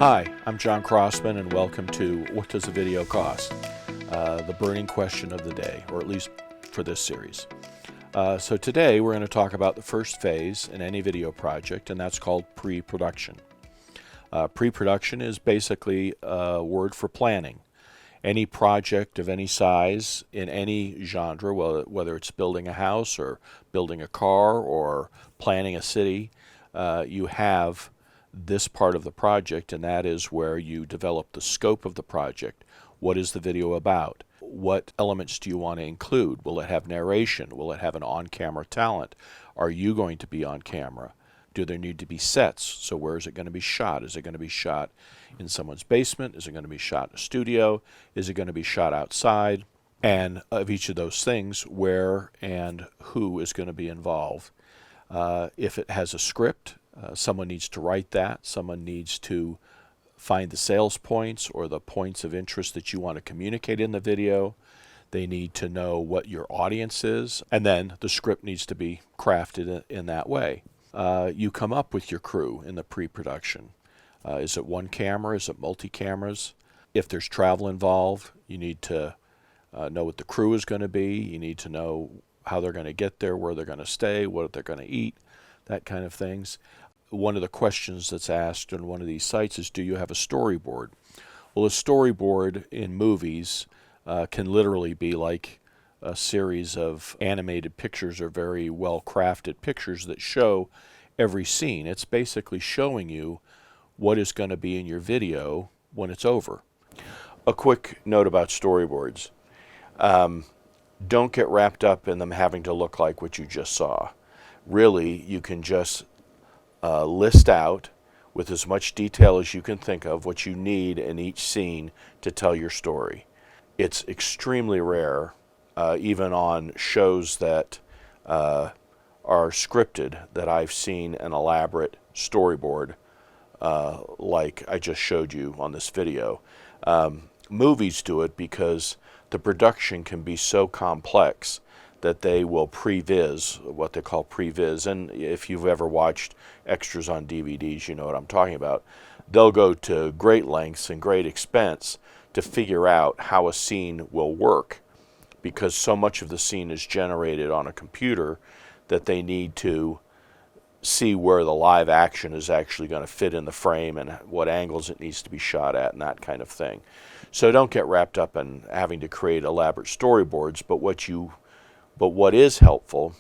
Hi, I'm John Crossman, and welcome to What Does a Video Cost? The burning question of the day, or at least for this series. So today we're going to talk about the first phase in any video project, and that's called pre-production. Pre-production is basically a word for planning. Any project of any size in any genre, whether it's building a house or building a car or planning a city, you have this part of the project, and that is where you develop the scope of the project. What is the video about? What elements do you want to include? Will it have narration? Will it have an on-camera talent? Are you going to be on camera? Do there need to be sets? So where is it going to be shot? Is it going to be shot in someone's basement? Is it going to be shot in a studio? Is it going to be shot outside? And of each of those things, where and who is going to be involved? If it has a script, someone needs to write that. Someone needs to find the sales points or the points of interest that you want to communicate in the video. They need to know what your audience is, and then the script needs to be crafted in that way. You come up with your crew in the pre-production. Is it one camera? Is it multi-cameras? If there's travel involved, you need to know what the crew is going to be. You need to know how they're going to get there, where they're going to stay, what they're going to eat, that kind of things. One of the questions that's asked on one of these sites is, do you have a storyboard? Well, a storyboard in movies can literally be like a series of animated pictures or very well crafted pictures that show every scene. It's basically showing you what is going to be in your video when it's over. A quick note about storyboards. Don't get wrapped up in them having to look like what you just saw. Really, you can just list out with as much detail as you can think of what you need in each scene to tell your story. It's extremely rare, even on shows that are scripted, that I've seen an elaborate storyboard like I just showed you on this video. Movies do it because the production can be so complex that they will pre-viz, what they call pre-viz. And if you've ever watched extras on DVDs, you know what I'm talking about. They'll go to great lengths and great expense to figure out how a scene will work, because so much of the scene is generated on a computer that they need to see where the live action is actually going to fit in the frame and what angles it needs to be shot at and that kind of thing. So don't get wrapped up in having to create elaborate storyboards, but what is helpful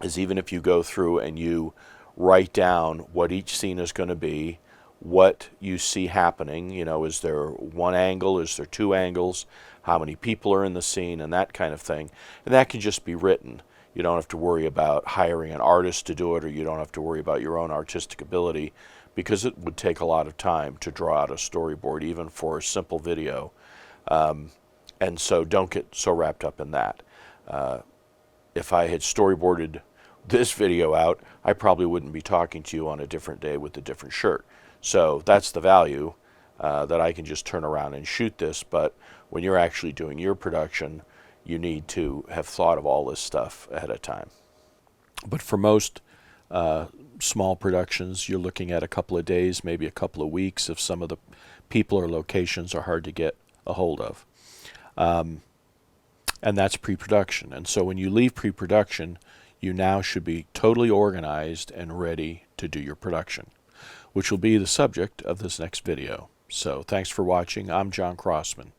is, even if you go through and you write down what each scene is going to be, what you see happening, is there one angle, is there two angles, how many people are in the scene, and that kind of thing. And that can just be written. You don't have to worry about hiring an artist to do it, or you don't have to worry about your own artistic ability, because it would take a lot of time to draw out a storyboard, even for a simple video. And so don't get so wrapped up in that. If I had storyboarded this video out, I probably wouldn't be talking to you on a different day with a different shirt. So that's the value, that I can just turn around and shoot this. But when you're actually doing your production, you need to have thought of all this stuff ahead of time. But for most small productions, you're looking at a couple of days, maybe a couple of weeks, if some of the people or locations are hard to get a hold of. And that's pre-production. And so when you leave pre-production, you now should be totally organized and ready to do your production, which will be the subject of this next video. So thanks for watching. I'm John Crossman.